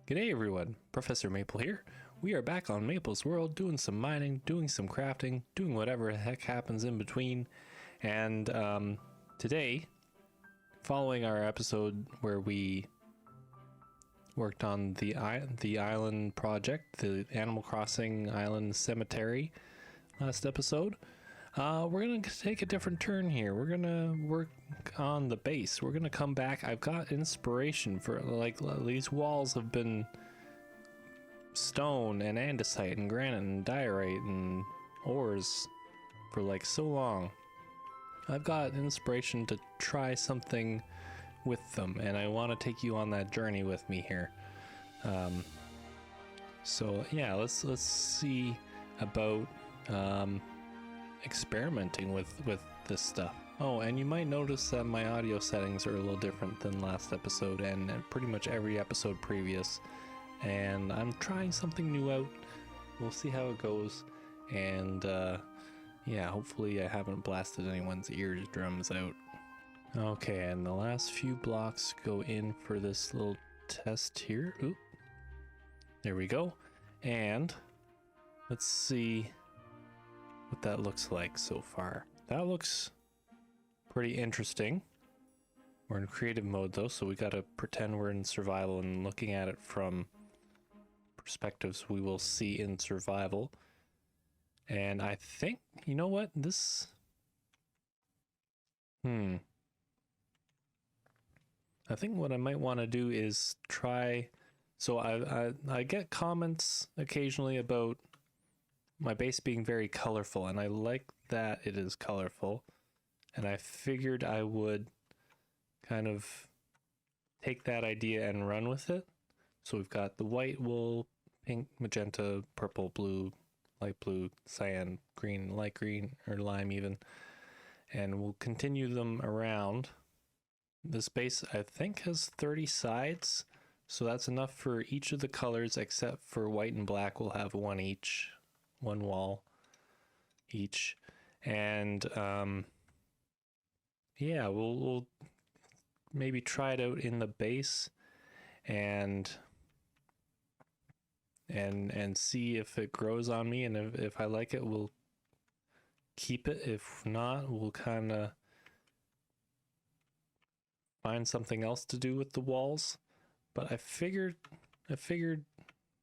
G'day everyone, Professor Maple here. We are back on Maple's World doing some mining, doing some crafting, doing whatever the heck happens in between. And today, following our episode where we worked on the island project, the Animal Crossing Island Cemetery last episode, we're going to take a different turn here. We're going to work on the base. We're going to come back. I've got inspiration for, like, these walls have been stone and andesite and granite and diorite and ores for like so long. I've got inspiration to try something with them, and I want to take you on that journey with me here. So yeah, let's see about experimenting with this stuff. Oh, and you might notice that my audio settings are a little different than last episode and pretty much every episode previous. And I'm trying something new out. We'll see how it goes. And yeah, hopefully I haven't blasted anyone's eardrums out. Okay, and the last few blocks go in for this little test here. Oop. There we go. And let's see what that looks like so far. That looks pretty interesting. We're in creative mode though, so we gotta pretend we're in survival and looking at it from perspectives we will see in survival. And I think, you know what, this I think what I might want to do is try, so I get comments occasionally about my base being very colorful, and I like that it is colorful, and I figured I would kind of take that idea and run with it. So we've got the white wool, pink, magenta, purple, blue, light blue, cyan, green, light green, or lime even. And we'll continue them around. This base, I think, has 30 sides. So that's enough for each of the colors except for white and black. We'll have one each, one wall each. And yeah, we'll maybe try it out in the base and see if it grows on me, and if I like it, we'll keep it. If not, we'll kind of find something else to do with the walls. But I figured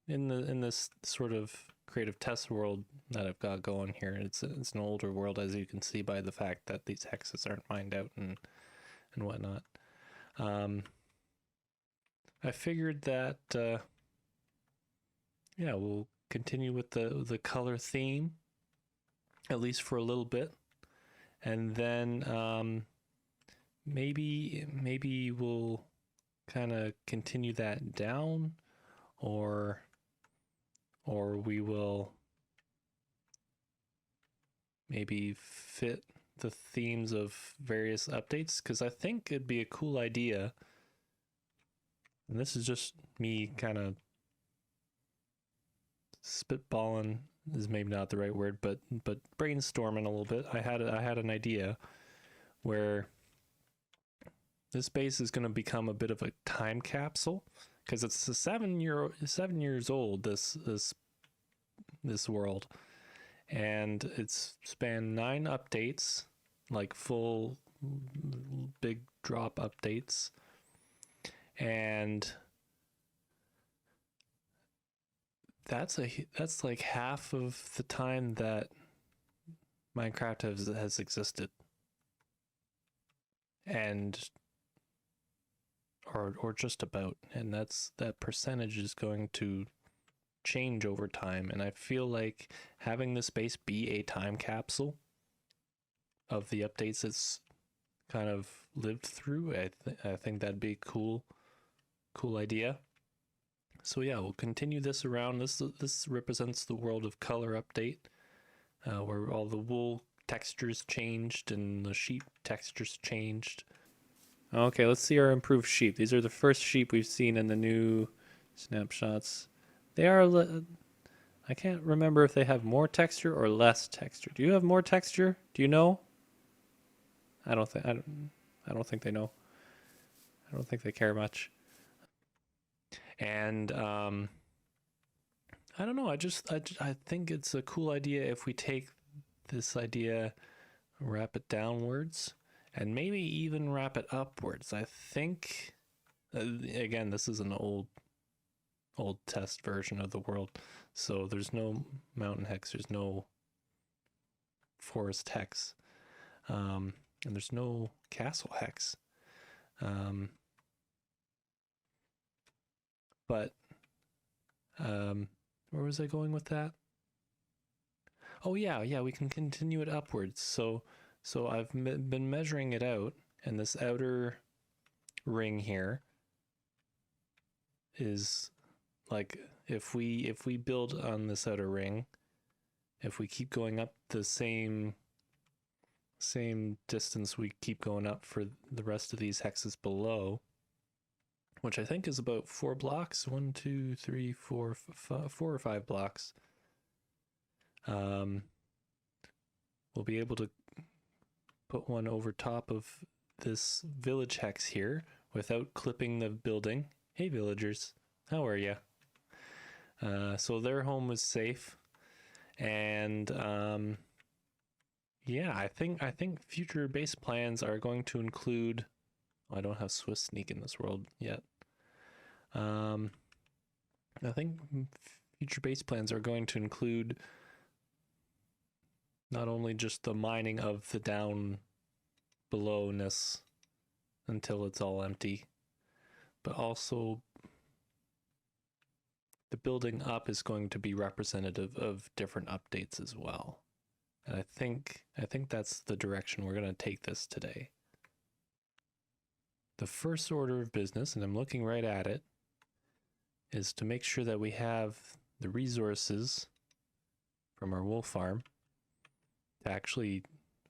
in this sort of creative test world that I've got going here, it's an older world, as you can see by the fact that these hexes aren't mined out and whatnot. I figured that yeah, we'll continue with the color theme, at least for a little bit, and then maybe we'll kind of continue that down, or we will maybe fit the themes of various updates, because I think it'd be a cool idea, and this is just me kind of spitballing, is maybe not the right word, but brainstorming a little bit. I had an idea where this base is going to become a bit of a time capsule, because it's a 7 years old, this world, and it's spanned 9 updates, like full big drop updates, and that's like half of the time that Minecraft has existed, and or just about, and that percentage is going to change over time. And I feel like having this base be a time capsule of the updates it's kind of lived through, I think that'd be a cool idea. So yeah, we'll continue this around. This represents the world of color update, where all the wool textures changed and the sheep textures changed. Okay, let's see our improved sheep. These are the first sheep we've seen in the new snapshots. They are, I can't remember if they have more texture or less texture. Do you have more texture? Do you know? I don't think they know. I don't think they care much. And I don't know. I think it's a cool idea if we take this idea, wrap it downwards, and maybe even wrap it upwards. I think again, this is an old test version of the world, so there's no mountain hex, there's no forest hex, and there's no castle hex. But where was I going with that? Oh yeah, we can continue it upwards. So I've been measuring it out, and this outer ring here is like, if we build on this outer ring, if we keep going up the same distance we keep going up for the rest of these hexes below, which I think is about 4 blocks, 1, 2, 3, 4, 4 or 5 blocks, we'll be able to put one over top of this village hex here without clipping the building. Hey villagers, how are you? So their home was safe, and yeah, I think future base plans are going to include, oh, I don't have Swiss sneak in this world yet. I think future base plans are going to include not only just the mining of the down belowness until it's all empty, but also the building up is going to be representative of different updates as well. And I think that's the direction we're going to take this today. The first order of business, and I'm looking right at it, is to make sure that we have the resources from our wool farm to actually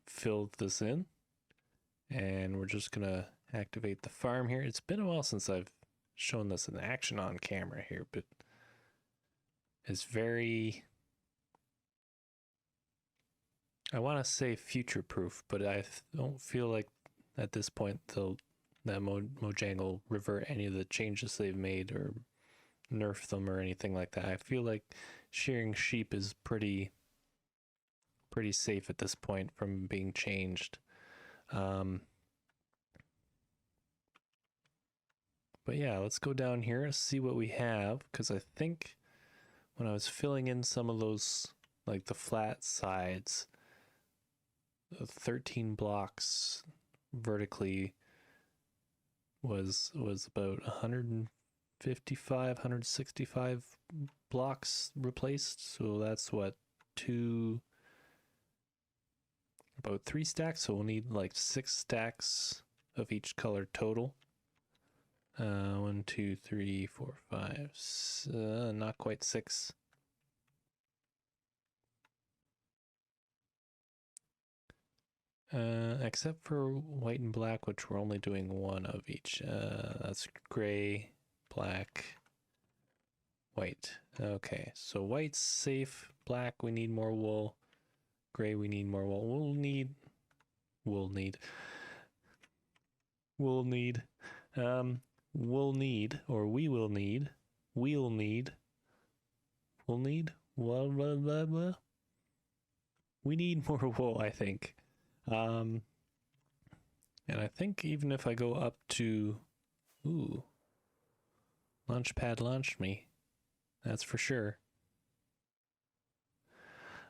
fill this in. And we're just going to activate the farm here. It's been a while since I've shown this in action on camera here, but it's very, I want to say future proof, but I don't feel like at this point that Mojang will revert any of the changes they've made or nerf them or anything like that. I feel like shearing sheep is pretty safe at this point from being changed. But yeah, let's go down here and see what we have, because I think when I was filling in some of those, like the flat sides, 13 blocks vertically was about 165 blocks replaced. So that's what, about 3 stacks. So we'll need like 6 stacks of each color total. 1, 2, 3, 4, 5, not quite 6. Except for white and black, which we're only doing 1 of each. That's gray, black, white. Okay, so white's safe. Black, we need more wool. Gray, we need more wool. We'll need. We'll need, or we will need, blah, blah, blah, blah. We need more wool, I think. And I think even if I go up to, ooh, Launchpad launched me, that's for sure.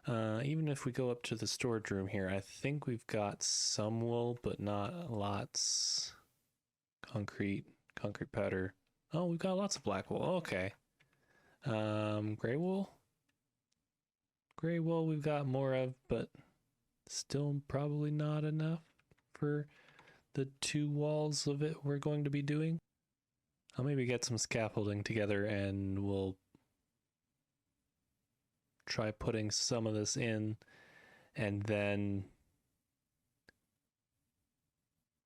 Even if we go up to the storage room here, I think we've got some wool, but not lots. Concrete powder. Oh, we've got lots of black wool. Okay. Gray wool we've got more of, but still probably not enough for the 2 walls of it we're going to be doing. I'll maybe get some scaffolding together and we'll try putting some of this in, and then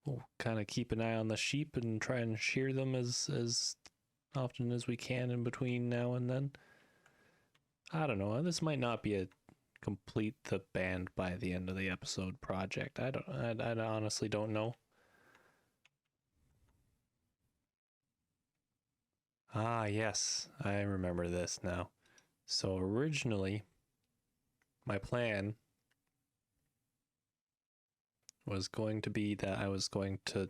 we'll kind of keep an eye on the sheep and try and shear them as often as we can in between now and then. I don't know. This might not be a complete the band by the end of the episode project. I honestly don't know. Ah, yes, I remember this now. So originally, my plan was going to be that I was going to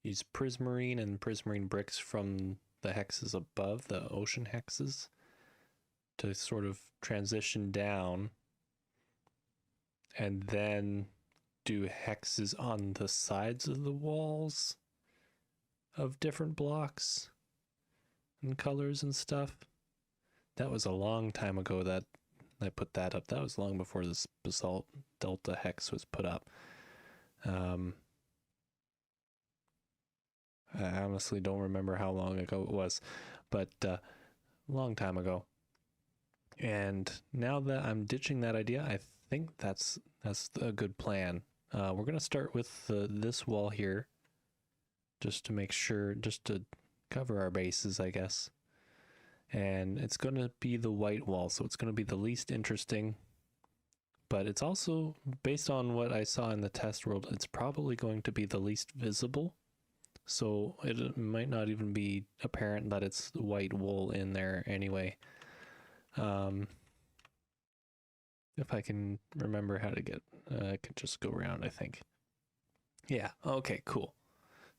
use prismarine and prismarine bricks from the hexes above, the ocean hexes, to sort of transition down and then do hexes on the sides of the walls of different blocks and colors and stuff. That was a long time ago that I put that up. That was long before this basalt delta hex was put up. I honestly don't remember how long ago it was, but a long time ago. And now that I'm ditching that idea, I think that's a good plan. We're gonna start with this wall here, just to make sure, just to cover our bases, I guess. And it's gonna be the white wall, so it's gonna be the least interesting. But it's also, based on what I saw in the test world, it's probably going to be the least visible. So it might not even be apparent that it's white wool in there anyway. If I can remember how to get, I could just go around, I think. Yeah, okay, cool.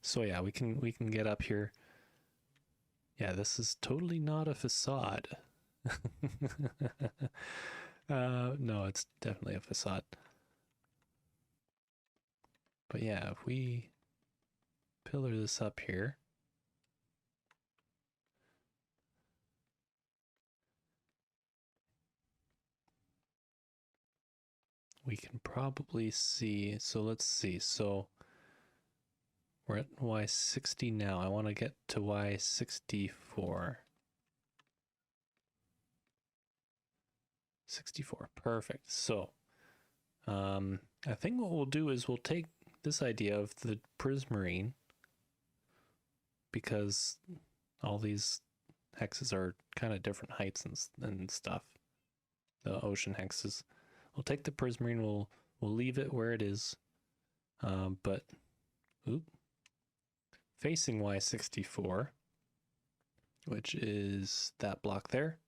So yeah, we can get up here. Yeah, this is totally not a facade. No, it's definitely a facade. But yeah, if we pillar this up here, we can probably see. So let's see. So we're at Y60 now. I want to get to Y64. 64. Perfect. So I think what we'll do is we'll take this idea of the prismarine, because all these hexes are kind of different heights and stuff. The ocean hexes. We'll take the prismarine. We'll leave it where it is. But facing Y64, which is that block there.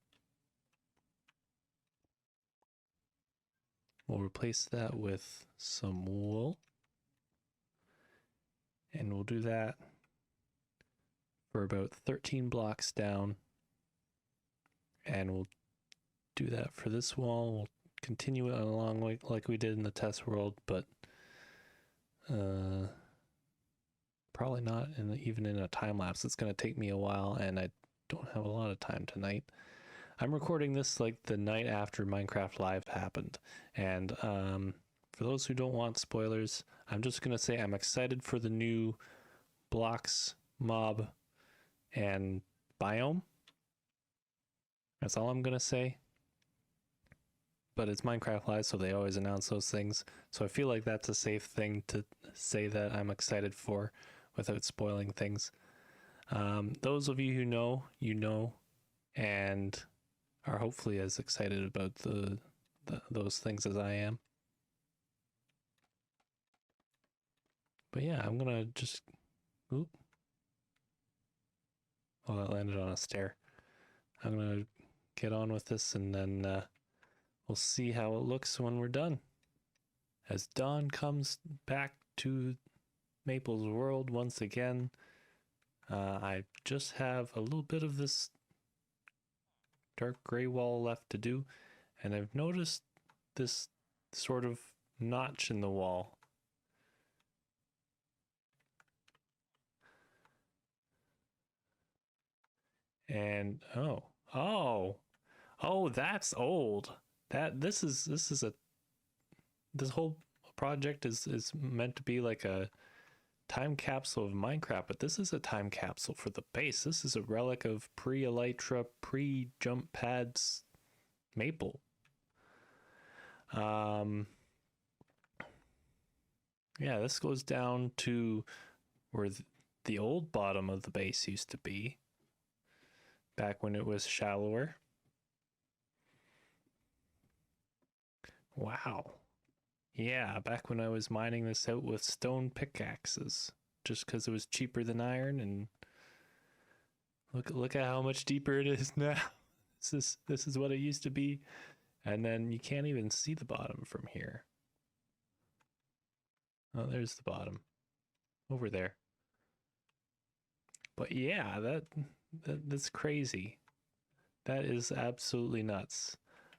We'll replace that with some wool. And we'll do that for about 13 blocks down. And we'll do that for this wall. We'll continue it along like we did in the test world, but probably not even in a time lapse. It's going to take me a while, and I don't have a lot of time tonight. I'm recording this like the night after Minecraft Live happened, and for those who don't want spoilers, I'm just going to say I'm excited for the new blocks, mob, and biome. That's all I'm going to say. But it's Minecraft Live, so they always announce those things. So I feel like that's a safe thing to say that I'm excited for without spoiling things. Those of you who know, you know, and are hopefully as excited about those things as I am. But yeah, I'm gonna just, oop. Oh, that landed on a stair. I'm gonna get on with this, and then we'll see how it looks when we're done. As dawn comes back to Maple's world once again, I just have a little bit of this dark gray wall left to do, and I've noticed this sort of notch in the wall. And oh, that's old. This whole project is meant to be like a time capsule of Minecraft, but this is a time capsule for the base. This is a relic of pre-Elytra, pre-jump pads Maple. Yeah, this goes down to where the old bottom of the base used to be, back when it was shallower. Wow. Yeah, back when I was mining this out with stone pickaxes, just because it was cheaper than iron, and Look at how much deeper it is now. This is what it used to be. And then you can't even see the bottom from here. Oh, there's the bottom. Over there. But yeah, that's crazy. That is absolutely nuts.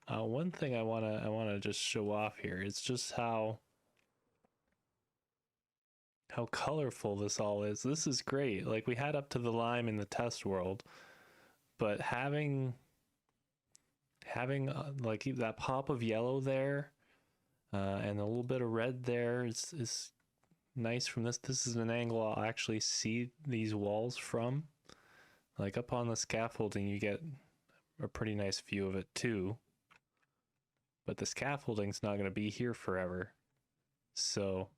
One thing I wanna just show off here is just how colorful this all is. This is great. Like, we had up to the lime in the test world, but having like that pop of yellow there, and a little bit of red there is nice from this. This is an angle I'll actually see these walls from. Like, up on the scaffolding, you get a pretty nice view of it too. But the scaffolding's not going to be here forever. So,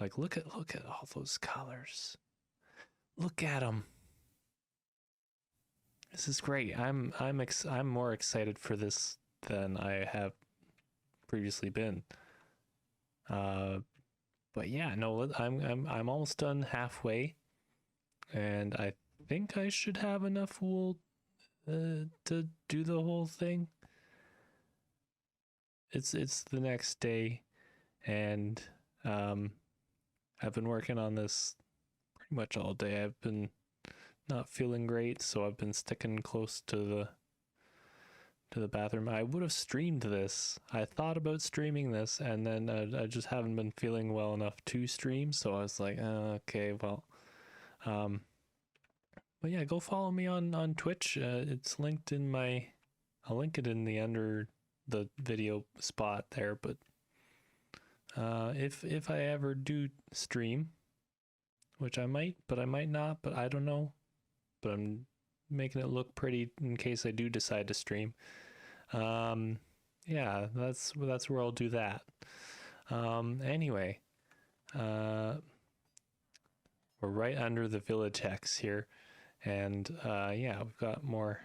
like, look at all those colors. Look at them. This is great. I'm more excited for this than I have previously been. But yeah, no, I'm almost done halfway, and I think I should have enough wool to do the whole thing. It's the next day, and I've been working on this pretty much all day. I've been not feeling great, so I've been sticking close to the bathroom. I would have streamed this. I thought about streaming this, and then I just haven't been feeling well enough to stream, so I was like, okay, well, but yeah, go follow me on Twitch. It's linked in I'll link it in the under the video spot there. But if I ever do stream, which I might, but I might not, but I don't know. But I'm making it look pretty in case I do decide to stream. Yeah, that's where I'll do that. Anyway, we're right under the village hex here, and yeah, we've got more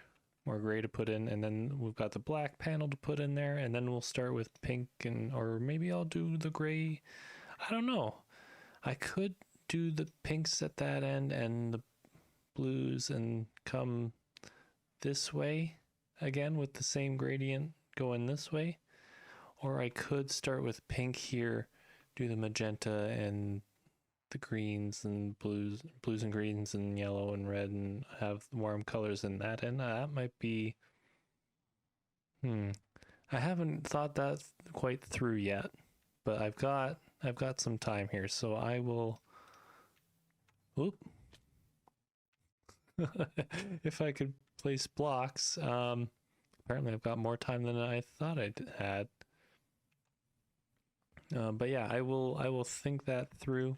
gray to put in, and then we've got the black panel to put in there, and then we'll start with pink, or maybe I'll do the gray. I don't know. I could do the pinks at that end and the blues and come this way again with the same gradient going this way, or I could start with pink here, do the magenta and the greens and blues and greens and yellow and red, and have warm colors in that. And that might be I haven't thought that quite through yet, but I've got some time here, so I will if I could place blocks. Apparently I've got more time than I thought I had. But yeah, I will think that through,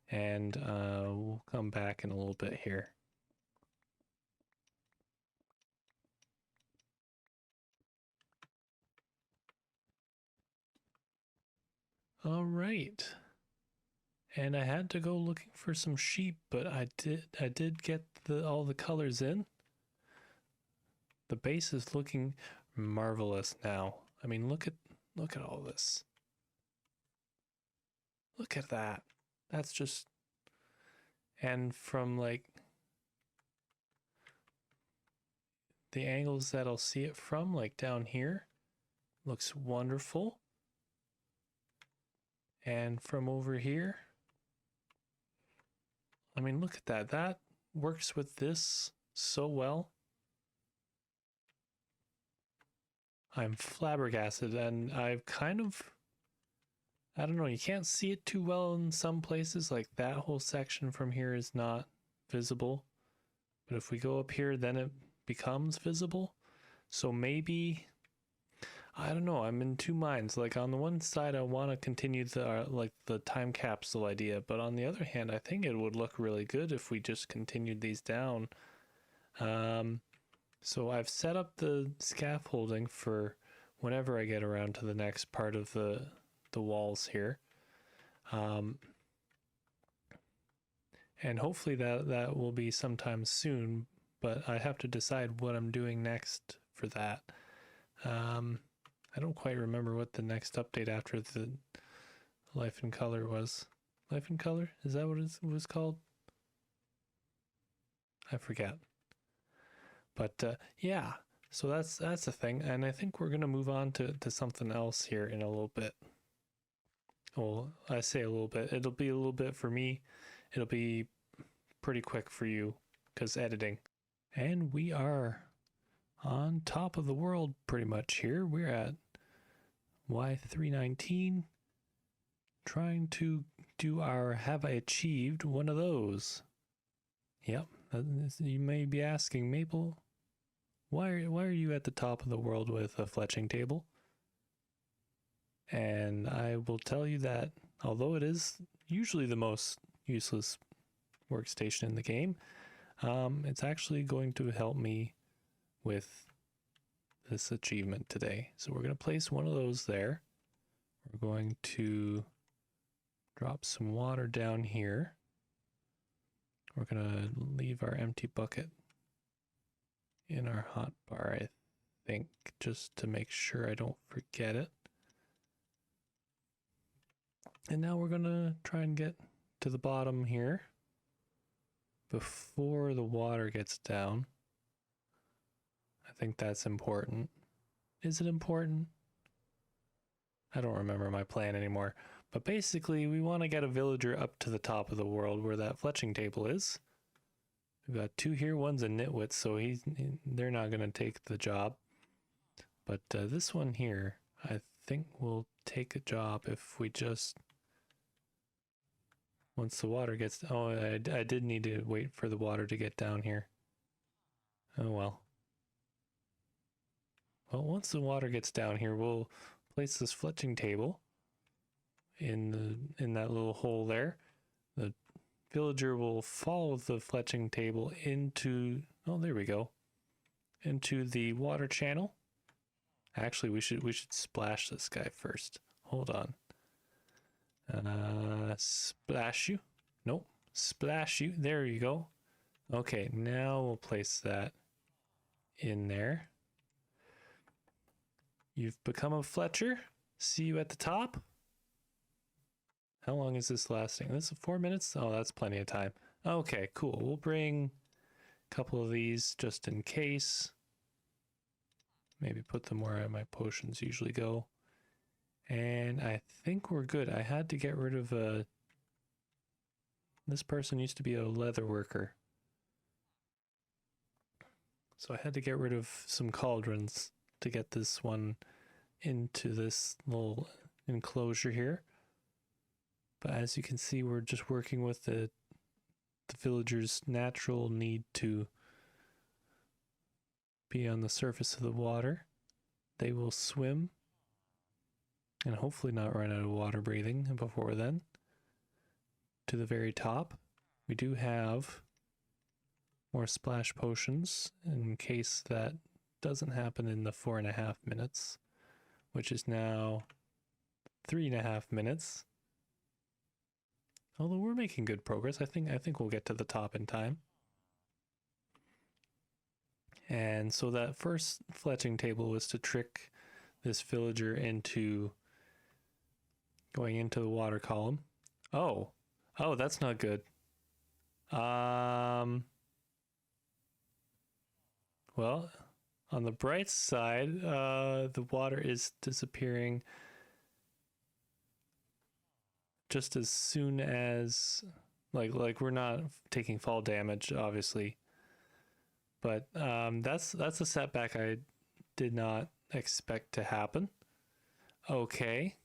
and we'll come back in a little bit here. All right. And I had to go looking for some sheep, but I did get all the colors in. The base is looking marvelous now. I mean, look at all this. Look at that. That's just, and from like the angles that I'll see it from, like down here, looks wonderful. And from over here, I mean, look at that. That works with this so well. I'm flabbergasted, and I've kind of, I don't know, you can't see it too well in some places. Like that whole section from here is not visible. But if we go up here, then it becomes visible. So maybe, I don't know, I'm in two minds. Like, on the one side, I want to continue the like the time capsule idea, but on the other hand, I think it would look really good if we just continued these down. So I've set up the scaffolding for whenever I get around to the next part of the walls here. And hopefully that will be sometime soon, but I have to decide what I'm doing next for that. I don't quite remember what the next update after the Life in Color was. Life in Color? Is that what it was called? I forget. But yeah, so that's a thing, and I think we're gonna move on to something else here in a little bit. Well, I say a little bit. It'll be a little bit for me. It'll be pretty quick for you because editing. And we are on top of the world pretty much here. We're at Y319, trying to do our have I achieved one of those? Yep. You may be asking, Maple, why are you at the top of the world with a fletching table? And I will tell you that although it is usually the most useless workstation in the game, it's actually going to help me with this achievement today. So we're going to place one of those there. We're going to drop some water down here. We're going to leave our empty bucket in our hot bar, I think, just to make sure I don't forget it. And now we're going to try and get to the bottom here before the water gets down. I think that's important. Is it important? I don't remember my plan anymore. But basically, we want to get a villager up to the top of the world where that fletching table is. We've got two here. One's a nitwit, so they're not going to take the job. But this one here, I think will take a job if we just... Once the water gets... Oh, I did need to wait for the water to get down here. Oh, well. Well, once the water gets down here, we'll place this fletching table in that little hole there. The villager will follow the fletching table into... Oh, there we go. Into the water channel. Actually, we should splash this guy first. Hold on. Splash you. Nope. Splash you. There you go. Okay, now we'll place that in there. You've become a Fletcher. See you at the top. How long is this lasting? This is 4 minutes? Oh, that's plenty of time. Okay, cool. We'll bring a couple of these just in case. Maybe put them where my potions usually go. And I think we're good. I had to get rid of this person used to be a leather worker. So I had to get rid of some cauldrons to get this one into this little enclosure here. But as you can see, we're just working with the villagers' natural need to be on the surface of the water. They will swim and hopefully not run out of water breathing before then. To the very top, we do have more splash potions in case that doesn't happen in the 4.5 minutes, which is now 3.5 minutes. Although we're making good progress, I think we'll get to the top in time. And so that first fletching table was to trick this villager into going into the water column. Oh, that's not good. Well, on the bright side, the water is disappearing just as soon as, like we're not taking fall damage, obviously. But that's a setback I did not expect to happen. Okay.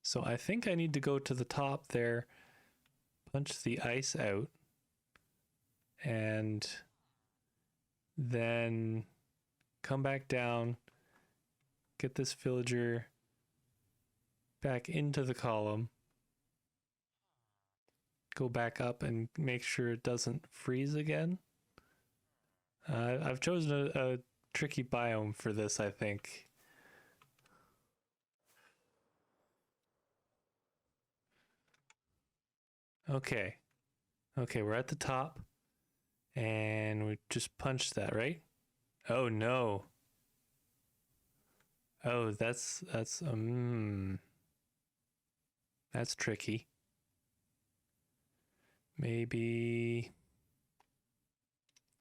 So I think I need to go to the top there, punch the ice out, and then come back down, get this villager back into the column, go back up and make sure it doesn't freeze again. I've chosen a tricky biome for this, I think. Okay, we're at the top, and we just punched that, right? Oh no. Oh, that's tricky. Maybe...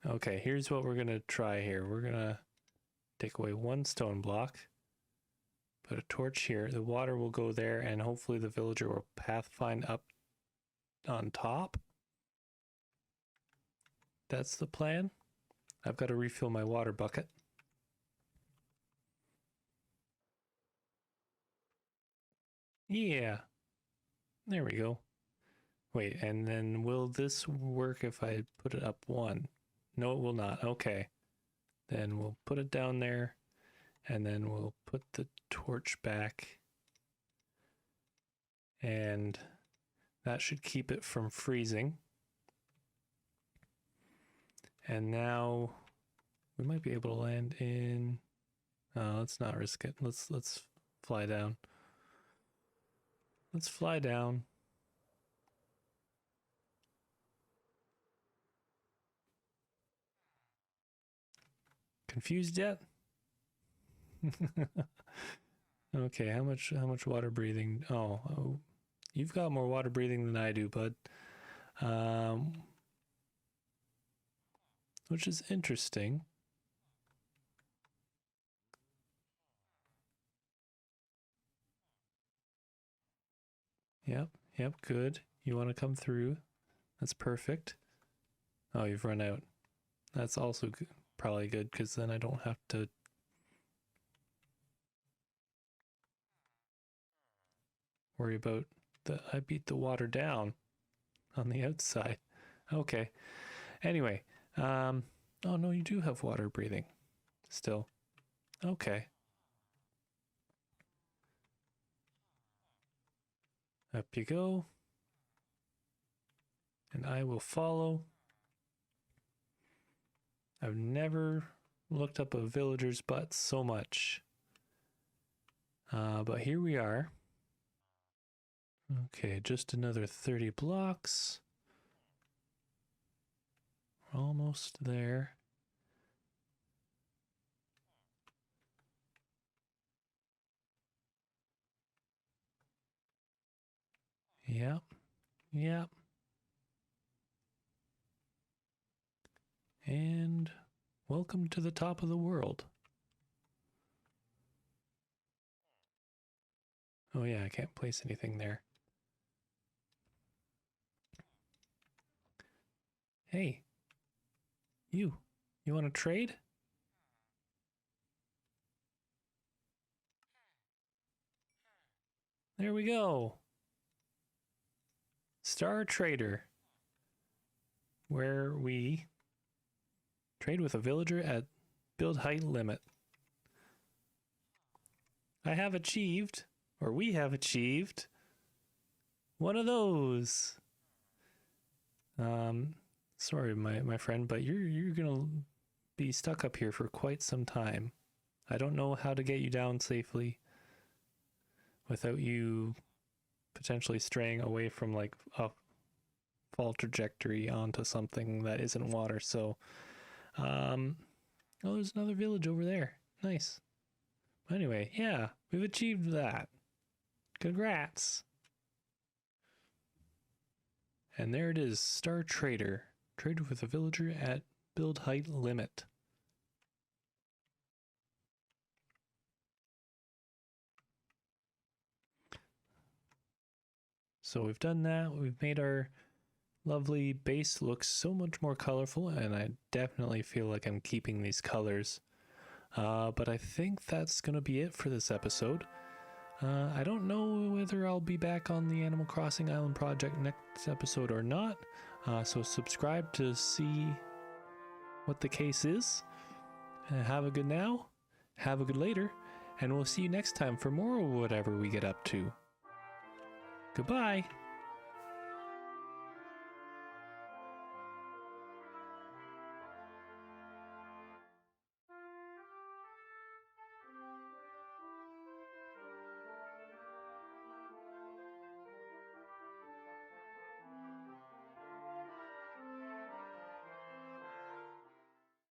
Okay, here's what we're gonna try here. We're gonna take away one stone block, put a torch here. The water will go there, and hopefully the villager will pathfind up on top. That's the plan. I've got to refill my water bucket. Yeah. There we go. Wait, and then will this work if I put it up one? No, it will not. Okay. Then we'll put it down there, and then we'll put the torch back. And that should keep it from freezing. And now we might be able to land in... Oh, let's not risk it. Let's fly down. Let's fly down. Confused yet? Okay, how much water breathing? Oh, you've got more water breathing than I do, bud. Which is interesting. Yep, good. You want to come through? That's perfect. Oh, you've run out. That's also good. Probably good, because then I don't have to worry about I beat the water down on the outside. Okay. Anyway, oh no, you do have water breathing still. Okay. Up you go. And I will follow. I've never looked up a villager's butt so much. But here we are. Okay, just another 30 blocks. We're almost there. Yep. And welcome to the top of the world. Oh yeah, I can't place anything there. Hey, you want to trade? There we go. Star Trader, where we trade with a villager at build height limit. I have achieved, or we have achieved, one of those. Sorry, my friend, but you're gonna be stuck up here for quite some time. I don't know how to get you down safely without you potentially straying away from like a fall trajectory onto something that isn't water. So, oh, there's another village over there. Nice. Anyway, yeah, we've achieved that. Congrats. And there it is, Star Trader. Trade with a villager at build height limit. So we've done that. We've made our lovely base look so much more colorful, and I definitely feel like I'm keeping these colors. But I think that's going to be it for this episode. I don't know whether I'll be back on the Animal Crossing Island project next episode or not. So subscribe to see what the case is. Have a good now, have a good later, and we'll see you next time for more of whatever we get up to. Goodbye!